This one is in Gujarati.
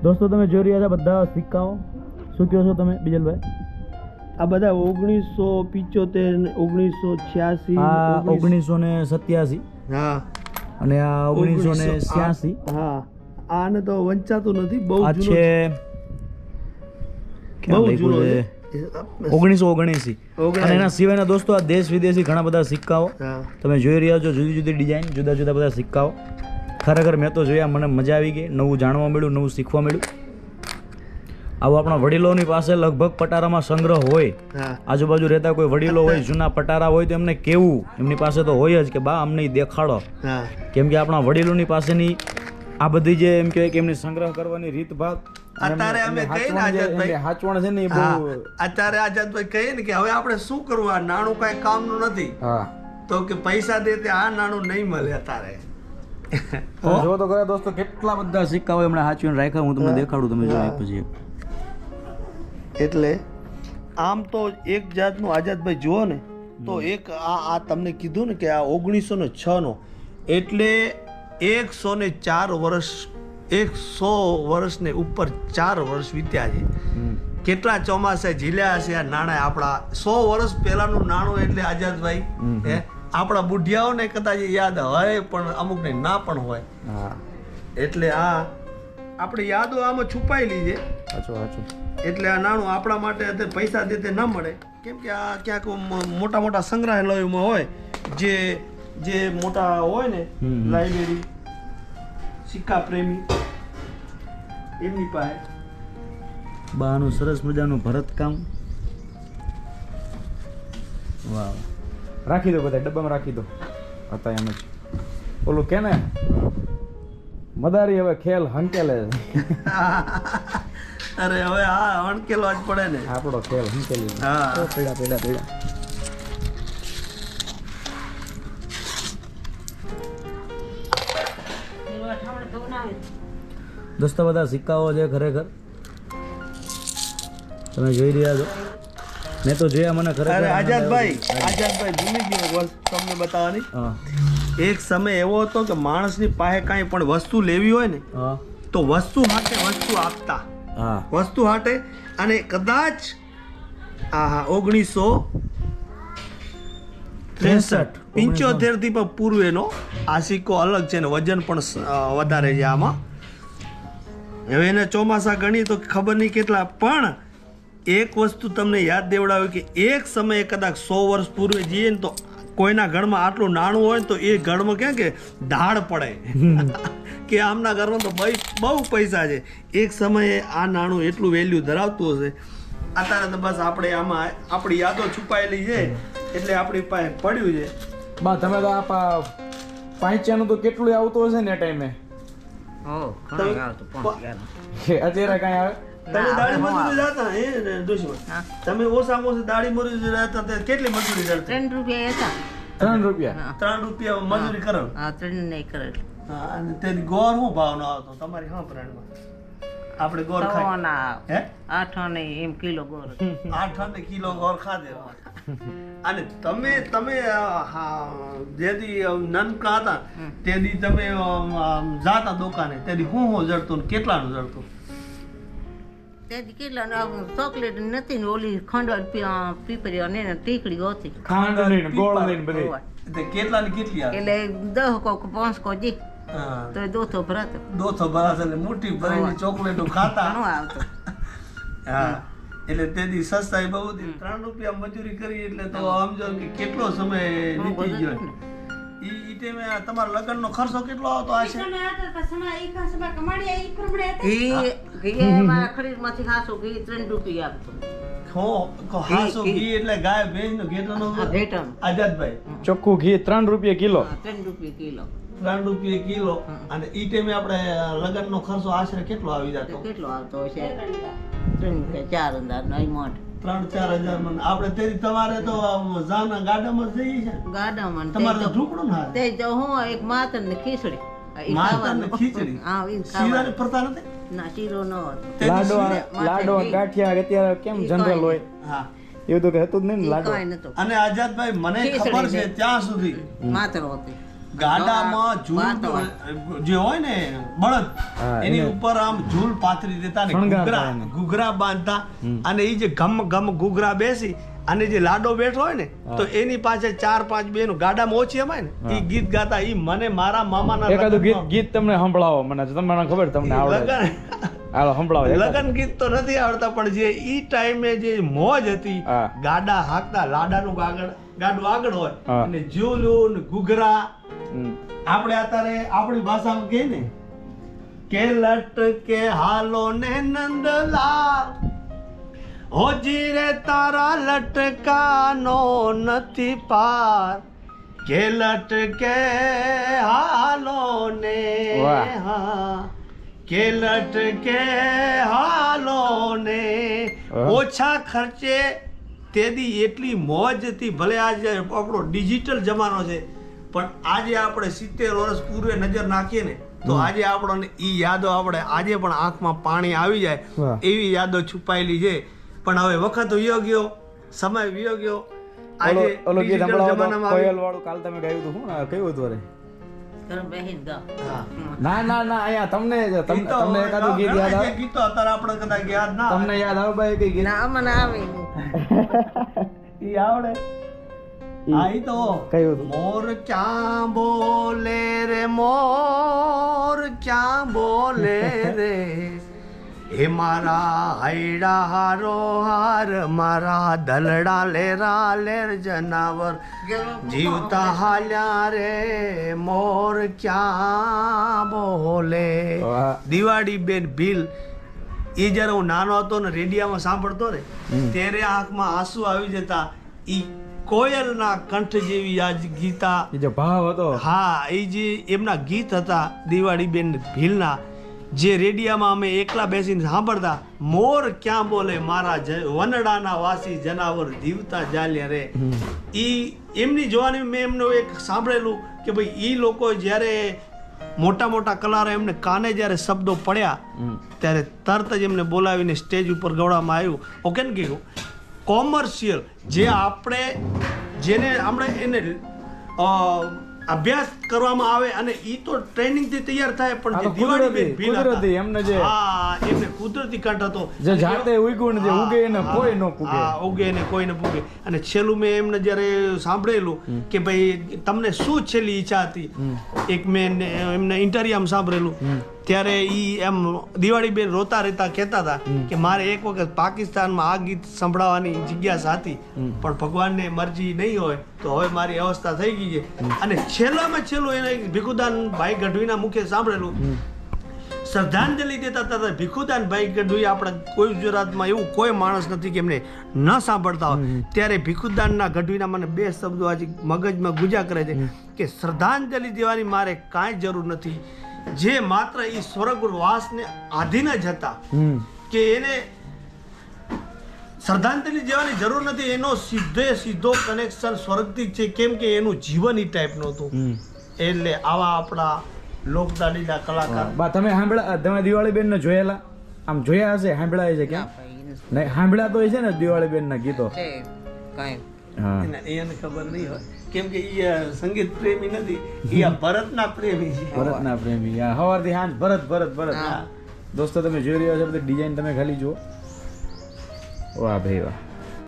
दोस्तों તમે જોઈ રહ્યા છો બધા સિક્કાઓ શું કહો છો તમે બીજલભાઈ આ બધા 1975 1986 આ 1987 હા અને આ 1986 હા આને તો વંચાતું નથી બહુ આ જૂનો છે બહુ જૂનો છે 1979 અને એના સિવાયના દોસ્તો આ દેશ વિદેશી ઘણા બધા સિક્કાઓ તમે જોઈ રહ્યા છો જુદી જુદી ડિઝાઇન જુદા જુદા બધા સિક્કાઓ ખરેખર મેં તો જોયા મને મજા આવી ગઈ નવું જાણવા મળ્યું નવું શીખવા મળ્યું આવું આપણા વડીલોની પાસે લગભગ પટારામાં સંગ્રહ હોય આજુબાજુ રહેતા કોઈ વડીલો હોય જૂના પટારા હોય તો એમને કેવું એમની પાસે તો હોય જ કે બા અમને દેખાડો કેમ કે આપણા વડીલોની પાસેની આ બધી જે એમ કહેવાય કે એમની સંગ્રહ કરવાની રીત ભાગ અત્યારે અમે કહીએ ને આઝાદભાઈ હાચવણ છે ને એ બહુ અત્યારે આઝાદભાઈ કહીએ ને કે હવે આપણે શું કરવું આ નાણું કઈ કામનું નથી તો કે પૈસા દે તે આ નાણું નહીં મળે અત્યારે જો તો ખરા દોસ્તો કેટલા બધા સિક્કા હોય એમણે હાચવીને રાખ્યા હું તમને દેખાડું તમે જો પછી એટલે આમ તો એક જાતનું આઝાદભાઈ જુઓ ને તો એક આ તમને કીધું ને કે આ 1906 નો એટલે 104 વર્ષ 100 વર્ષને ઉપર 4 વર્ષ વીત્યા છે કેટલા ચોમાસા ઝીલ્યા છે આ નાણા આપણા 100 વર્ષ પહેલાનું નાણું એટલે આઝાદભાઈ આપણા બુઢિયાઓને કદાચ યાદ હોય પણ અમુકને ના પણ હોય એટલે આ આપણી યાદો આમાં છુપાયેલી છે એટલે આ નાણું આપણા માટે અત્યારે પૈસા દે તે ન મળે કેમ કે આ ક્યાંક મોટા મોટા સંગ્રહાલયોમાં હોય જે મોટા હોય ને લાઇબ્રેરી સિક્કા પ્રેમી એમની પાસે બાનું સરસ મજાનું ભરતકામ વાહ રાખી દો બધા ડબ્બામાં રાખી દો હતા એમ જ ઓલું કે ને મદારી હવે ખેલ હંકેલે અરે હવે હા હંકેલો જ પડે ને આપણો ખેલ હંકેલી હા પેડા પેડા પેડા દોસ્તો બધા સિક્કાઓ છે ખરેખર તમે જોઈ રહ્યા છો મેં તો જોયા મને ખરેખર આઝાદભાઈ ભૂલી ગયો તમને બતાવવાની એક સમય એવો હતો કે માણસની પાસે કાંઈ પણ વસ્તુ લેવી હોય ને તો વસ્તુ માટે વસ્તુ આપતા વસ્તુ માટે અને કદાચ 1973 થી પણ પૂર્વેનો આ સિક્કો અલગ છે ને વજન પણ વધારે છે આમાં હવે એને ચોમાસા ગણી તો ખબર નહીં કેટલા પણ એક વસ્તુ તમને યાદ દેવડાવે કે એક સમયે કદાચ 100 વર્ષ પૂર્વે જઈએ ને તો કોઈના ઘરમાં આટલું નાણું હોય તો એ ઘરમાં ક્યાં કે ધાડ પડે કે આમના ઘરમાં તો બહુ પૈસા છે એક સમયે આ નાણું એટલું વેલ્યુ ધરાવતું હશે અત્યારે તો બસ આપણે આમાં આપણી યાદો છુપાયેલી છે એટલે આપણી પાસે પડ્યું છે બા તમે તો આ પાંચાનું તો કેટલું આવતું હશે ને એ ટાઈમે અત્યારે કઈ આવે તમે દાડી મજૂરી જતા હે દુશ્મન તમે ઓછામાં ઓછી દાડી મજૂરી જતા તે કેટલી મજૂરી કરતા 3 રૂપિયા હતા 3 રૂપિયા 3 રૂપિયા મજૂરી કરો હા 3 નહીં કરે હા અને તે ગોર હું ભાવ નો આવતો તમારી હા બ્રાન્ડમાં આપણે ગોર ખાઈ હે 8 આને એમ કિલો ગોર 8 આને કિલો ગોર ખાધે અને તમે જેદી નાનકા હતા તેદી તમે જાતા દુકાને તેદી હું જડતું ને કેટલાનું જડતું કેટલા ચોકલેટ નથી ને ઓલી ખંડ પીપરી અને ટીકડી હતી ખાંડ લઈને ગોળ લઈને બધી કેટલા ની કેટલી આવે એટલે 10 કો 5 કો જી તો દોથો ભરાતો એટલે મોટી ભરીને ચોકલેટો ખાતા ઘણો આવતો હા એટલે તેદી સસ્તા બહુ 3 રૂપિયા મજૂરી કરી એટલે તો સમજો કે કેટલો સમય નીકળી ગયો ઈ ટાઈમે તમારા લગ્નનો ખર્ચો કેટલો આવતો હશે ખરીદમાંથી ખાસો ઘી 3 રૂપિયા આપતો હાસો ઘી એટલે ગાય ભેંસનો ઘેટાનો આઝાદભાઈ ચોખ્ખું ઘી 3 રૂપિયા કિલો 3 રૂપિયા કિલો 3 રૂપિયા કિલો અને ઈ ટાઈમે આપણે લગ્નનો ખર્ચો આશરે કેટલો આવી જતો કેટલો આવતો હશે 3-4 હજાર નો મોટ 3-4 હજાર આપણે તેરી તમારે તો જાના ગાડામાં જઈએ છે ગાડામાં તમારે ઢોકળું ના તે જો હું એક માતર ને ખીચડી માતર ને ખીચડી હા ઈ શીરાની પ્રથા નથી ના શીરો નો લાડો ગાંઠિયા અત્યારે કેમ જનરલ હોય હા એવું તો કે હતું જ નહીં ને લાડો અને આઝાદભાઈ મને ખબર છે ત્યાં સુધી માતર હતી ગાડામાં વાતો. ઝૂલ જે હોય ને બળદ હા, એની એને ઉપર આમ ઝૂલ પાથરી દેતા ને શણગારતા એને. ઘૂઘરા બાંધતા અને એ જે ઘમ ઘમ ઘૂઘરા બેસી અને જે લાડો બેઠો હોય ને તો એની પાસે 4-5 બેનો ગાડામાં ઓછી અમાય ને એ ગીત ગાતા. એ મને મારા મામાના એકાદું લગ્નમાં- ગીત તમને સંભળાવો મને તમને ખબર તમને આવડે લગન હાલો સંભળાવો એકાદ. લગન ગીત તો નથી આવડતા પણ જે ઈ ટાઈમે જે મોજ હતી હા. ગાડા હાંકતા લાડાનું ગાડું આગળ હોય હા. અને ઝૂલું ને ઘૂઘરા હમ. આપણે અત્યારે આપણી ભાષામાં કહે ને કે લટકે હાલો ને નંદલાલ હોજી રે તારા લટકાનો નથી પાર કે લટકે હાલો ને વાહ. હા કે લટકે હાલો ને વાહ. ઓછા ખર્ચે તેદી એટલી મોજ હતી. ભલે આજે આપણો ડિજિટલ જમાનો છે પણ આજે આપણે 70 વર્ષ પૂર્વે નજર નાખીએ ને તો આજે આપણને ઈ યાદો આપણે આજે પણ આંખમાં પાણી આવી જાય વાહ. એવી યાદો છુપાયેલી છે. પણ હવે વખત વિયો ગયો, સમય વિયો ગયો. આજે ઓલો ગીત digital સંભળાવો તો, જમાનામાં કોયલ આવી- વાળું કાલ તમે ગાયું હતું શું કયું હતું અરે? ઘરે બેસીને ગાઓ. હા. ના અહીંયા તમને ગીતો, તમને એકાદું ગીત યાદ ઘણા આવે જે ગીતો અત્યારે આપણે કદાચ યાદ ના તમને યાદ આવે ભાઈ કઈ ગીત ના અમને આવે નહીં. ઈ આવડે. હા ઈ તો કયું હતું? મોર ક્યાં બોલે રે મોર ક્યાં બોલે રે હે મારા હૈડા હારો હાર મારા દલડા લેરા લેર જનાવર જીવતા હાલ્યા રે મોર ક્યાં બોલે. વાહ. દિવાળી બેન ભીલ એ જ્યારે હું નાનો હતો ને રેડિયામાં સાંભળતો ને ત્યારે આંખમાં આંસુ આવી જતા. ઈ કોયલના કંઠ જેવી આ જ ગીતા. એ જે ભાવ હતો હા એ જે એમના ગીત હતા દિવાળી બેન ભીલના જે રેડિયામાં અમે એકલા બેસીને સાંભળતા. મોર ક્યાં બોલે મારા વનડાના વાસી જનાવર જીવતા જાલ્યા રે. ઈ એમની જોવાની મેં એમનું એક સાંભળેલું કે ભાઈ ઈ લોકો જ્યારે મોટા મોટા કલારો એમને કાને જ્યારે શબ્દો પડ્યા ત્યારે તરત જ એમને બોલાવીને સ્ટેજ ઉપર ગવડાવવામાં આવ્યું. ઓકે ને કીધું કોમર્શિયલ જે આપણે જેને આપણે એને અભ્યાસ કરવામાં આવે અને ઈ તો ટ્રેનિંગ થી તૈયાર થાય પણ આ જે તો દિવાળી બેન કુદરતી- ભીલ હતા, કુદરતી એમને જે- હા એમને કુદરતી કંઠ હતો. જે જાતે ઉગ્યું ને જે હા, ઉગે એને હા, કોઈ ન પૂગે. હા, ઉગે ને કોઈ ન પૂગે. અને છેલ્લું મેં એમને જ્યારે સાંભળેલું કે ભાઈ તમને શું છેલ્લી ઈચ્છા હતી એક મેં એમને ઇન્ટરવ્યુમાં સાંભળેલું ત્યારે ઈ એમ દિવાળી બેન રોતા રહેતા કહેતા હતા કે મારે એક વખત પાકિસ્તાનમાં આ ગીત સંભળાવવાની જિજ્ઞાસા હતી પણ ભગવાનને મરજી નહીં હોય તો હવે મારી અવસ્થા થઈ ગઈ છે. અને છેલ્લામાં છેલ્લું એને ભીખુદાન ભાઈ ગઢવીના મુખે સાંભળેલું શ્રદ્ધાંજલિ દેતા હતા. ભીખુદાન ભાઈ ગઢવી આપણા કોઈ ગુજરાતમાં એવું કોઈ માણસ નથી કે એમને ન સાંભળતા હોય. ત્યારે ભીખુદાનના ગઢવીના મને 2 શબ્દો આજે મગજમાં ગુજા કરે છે કે શ્રદ્ધાંજલિ દેવાની મારે કાંઈ જરૂર નથી. જે માત્ર એ સ્વર્ગવાસને આધીન જ હતા કે એને શ્રદ્ધાંજલિ દેવાની જરૂર નથી. એનો સીધો કનેક્શન સ્વર્ગથી છે કેમ કે એનું જીવન એ ટાઈપનું હતું. એટલે આવા આપણા લોકદાડીના કલાકાર. બા તમે સાંભળ્યા તમે દિવાળી બેન ને જોયેલા આમ જોયા હશે સાંભળ્યા છે કેમ નહીં સાંભળ્યા તો છે ને દિવાળી બેન ના ગીતો કાંઈ હા એને ખબર નહીં હોય કેમ કે એ સંગીત પ્રેમી નથી, એ ભરતના પ્રેમી છે. ભરતના પ્રેમી યા સવારથી સાંજ ભરત ભરત ભરત દોસ્તો તમે જોઈ રહ્યા છો બધી ડિઝાઇન તમે ખાલી જુઓ વાહ ભાઈ વાહ